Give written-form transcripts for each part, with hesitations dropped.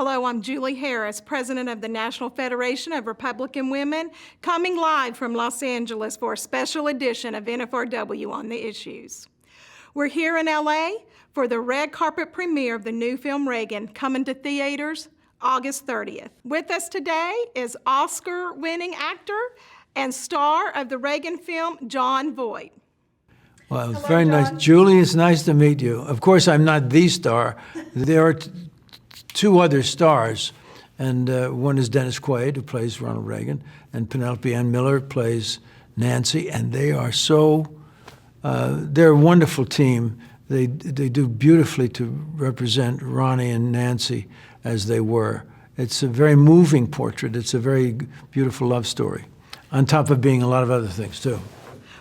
Hello, I'm Julie Harris, President of the National Federation of Republican Women, coming live from Los Angeles for a special edition of NFRW on the Issues. We're here in LA for the red carpet premiere of the new film Reagan, coming to theaters August 30th. With us today is Oscar-winning actor and star of the Reagan film, Jon Voight. Well, it's very nice. Julie, it's nice to meet you. Of course, I'm not the star. There are two other stars, and one is Dennis Quaid, who plays Ronald Reagan, and Penelope Ann Miller plays Nancy, and they are they're a wonderful team. They do beautifully to represent Ronnie and Nancy as they were. It's a very moving portrait. It's a very beautiful love story, on top of being a lot of other things, too.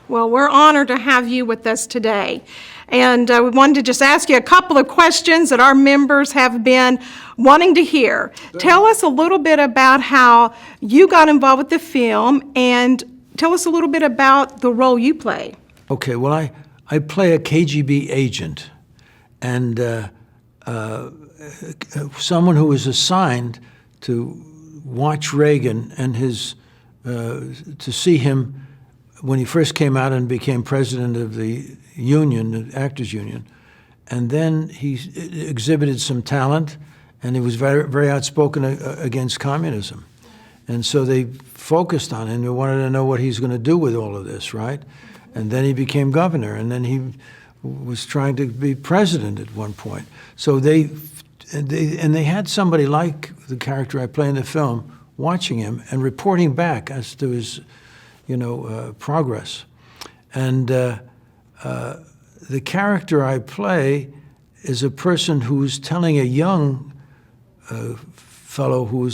Well, we're honored to have you with us today. And we wanted to just ask you a couple of questions that our members have been wanting to hear. Tell us a little bit about how you got involved with the film, and tell us a little bit about the role you play. Okay, well, I play a KGB agent, and someone who was assigned to watch Reagan and to see him when he first came out and became president of the union, the Actors Union. And then he exhibited some talent, and he was very, very outspoken against communism. And so they focused on him. They wanted to know what he's going to do with all of this, right? And then he became governor, and then he was trying to be president at one point. So they had somebody like the character I play in the film watching him and reporting back as to his progress. And the character I play is a person who's telling a young fellow who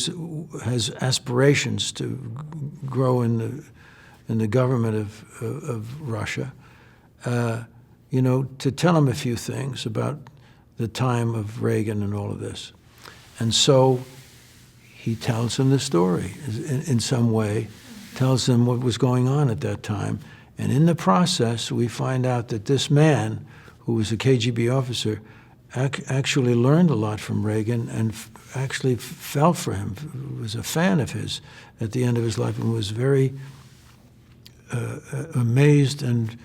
has aspirations to grow in the government of Russia, to tell him a few things about the time of Reagan and all of this. And so he tells him the story in some way, tells them what was going on at that time. And in the process, we find out that this man, who was a KGB officer, actually learned a lot from Reagan and actually fell for him, was a fan of his at the end of his life, and was very amazed and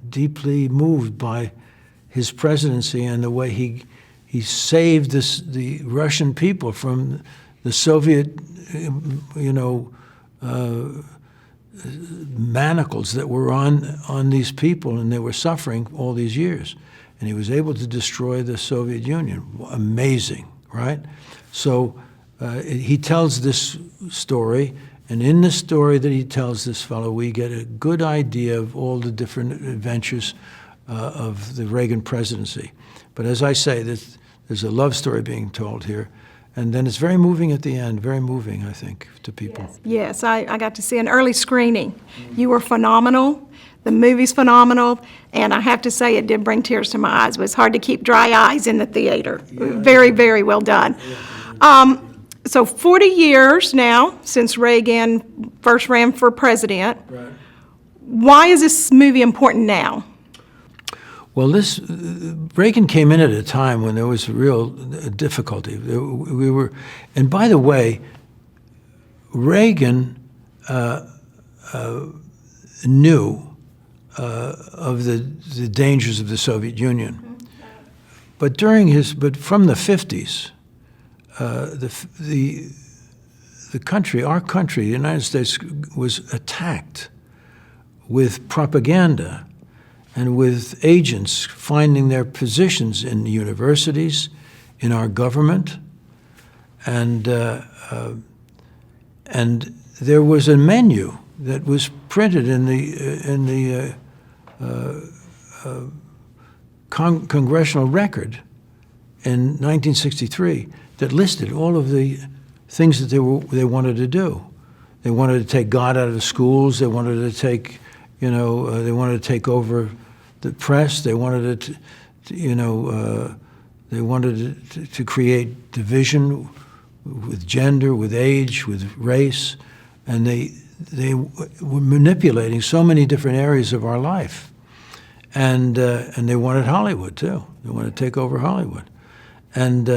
deeply moved by his presidency and the way he saved the Russian people from the Soviet, manacles that were on these people, and they were suffering all these years. And he was able to destroy the Soviet Union. Amazing, right? So he tells this story, and in the story that he tells this fellow, we get a good idea of all the different adventures of the Reagan presidency. But as I say, there's a love story being told here. And then it's very moving at the end, very moving, I think, to people. Yes, I got to see an early screening. You were phenomenal. The movie's phenomenal. And I have to say, it did bring tears to my eyes. It was hard to keep dry eyes in the theater. Yeah. Very, very well done. Yeah. So 40 years now since Reagan first ran for president. Right. Why is this movie important now? Well, Reagan came in at a time when there was real difficulty. And by the way, Reagan knew of the dangers of the Soviet Union. Mm-hmm. But from the 50s, our country, the United States, was attacked with propaganda and with agents finding their positions in the universities, in our government, and there was a menu that was printed in the Congressional Record in 1963 that listed all of the things that they wanted to do. They wanted to take God out of the schools. They wanted to take, they wanted to take over the press. They wanted to create division with gender, with age, with race, and they were manipulating so many different areas of our life, and they wanted Hollywood too. They wanted to take over Hollywood, and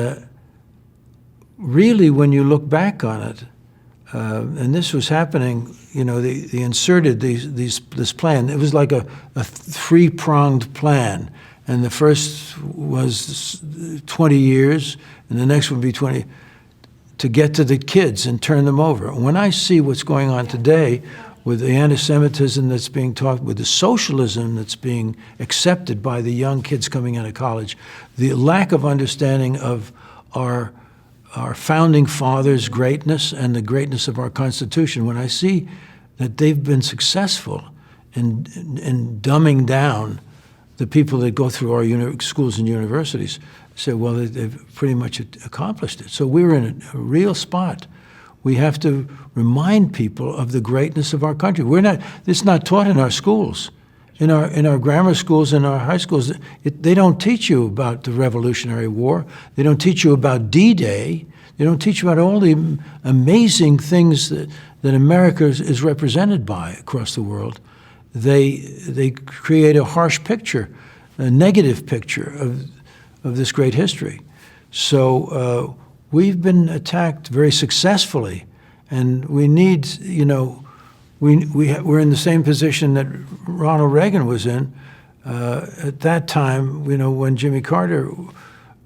really, when you look back on it, and this was happening, you know, they inserted this plan. It was like a three-pronged plan. And the first was 20 years, and the next would be 20, to get to the kids and turn them over. When I see what's going on today with the anti-Semitism that's being taught, with the socialism that's being accepted by the young kids coming out of college, the lack of understanding of our founding fathers' greatness and the greatness of our Constitution, when I see that they've been successful in dumbing down the people that go through our schools and universities, say, well, they've pretty much accomplished it. So we're in a real spot. We have to remind people of the greatness of our country. It's not taught in our schools. In our grammar schools, in our high schools, they don't teach you about the Revolutionary War. They don't teach you about D-Day. They don't teach you about all the amazing things that America is represented by across the world. They create a harsh picture, a negative picture of this great history. So we've been attacked very successfully, and we need, you know, we're in the same position that Ronald Reagan was in at that time, you know, when Jimmy Carter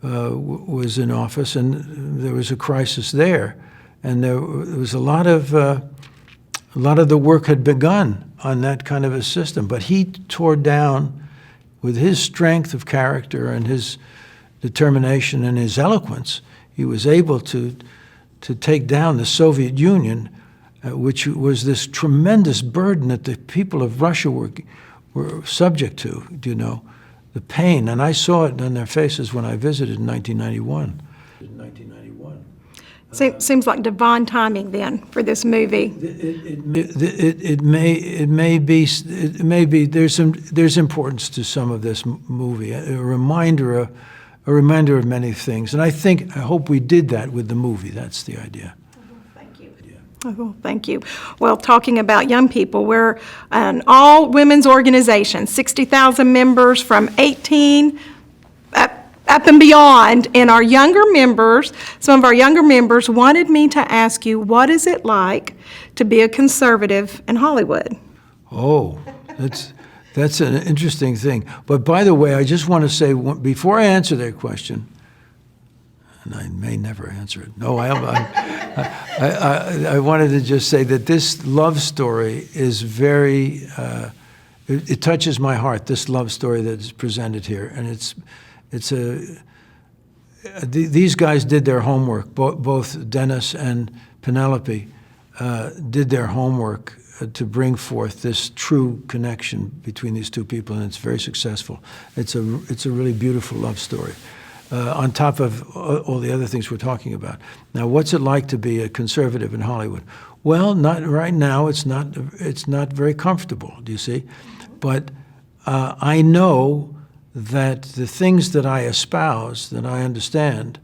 was in office, and there was a crisis there, and there was a lot of the work had begun on that kind of a system, but he tore down, with his strength of character and his determination and his eloquence, he was able to take down the Soviet Union, which was this tremendous burden that the people of Russia were subject to, you know, the pain. And I saw it on their faces when I visited in 1991. Seems like divine timing then for this movie. It may be. There's importance to some of this movie. A reminder of many things. And I hope we did that with the movie. That's the idea. Thank you. Oh, thank you. Well, talking about young people, we're an all-women's organization, 60,000 members from 18 up and beyond. And our younger members, some of our younger members wanted me to ask you, what is it like to be a conservative in Hollywood? Oh, that's an interesting thing. But by the way, I just want to say, before I answer that question, and I may never answer it. No, I wanted to just say that this love story is very, it touches my heart, this love story that is presented here. And these guys did their homework, both Dennis and Penelope did their homework to bring forth this true connection between these two people, and it's very successful. It's a really beautiful love story, on top of all the other things we're talking about. Now, what's it like to be a conservative in Hollywood? Well, not right now. It's not very comfortable. Do you see? But I know that the things that I espouse, that I understand,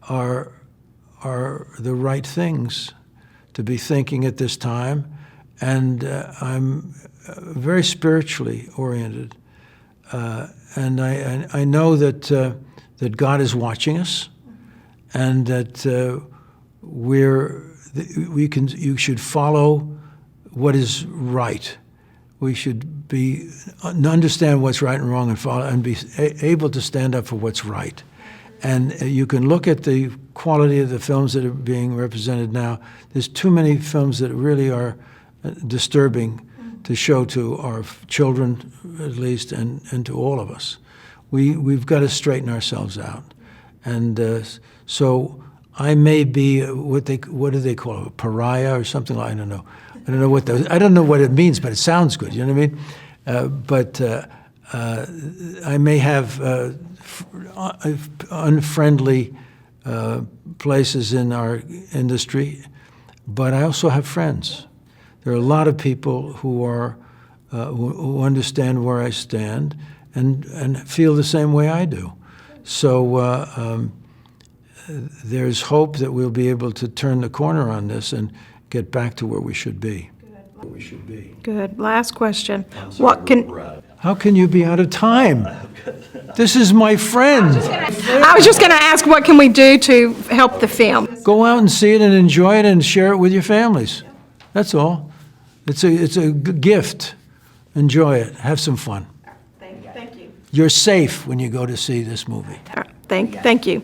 are the right things to be thinking at this time. And I'm very spiritually oriented, and I know that God is watching us, and that you should follow what is right. We should understand what's right and wrong, and follow, and be able to stand up for what's right. And you can look at the quality of the films that are being represented now. There's too many films that really are disturbing to show to our children, at least, and to all of us. We've got to straighten ourselves out. And so I may be what do they call it, a pariah or something? I don't know. I don't know what it means, but it sounds good. You know what I mean? But I may have unfriendly places in our industry, but I also have friends. There are a lot of people who understand where I stand and feel the same way I do. So there's hope that we'll be able to turn the corner on this and get back to where we should be. Good. Last question. How can you be out of time? This is my friend. I was just going to ask, what can we do to help the film? Go out and see it and enjoy it and share it with your families. That's all. It's a gift. Enjoy it. Have some fun. Thank you. You're safe when you go to see this movie. Thank you.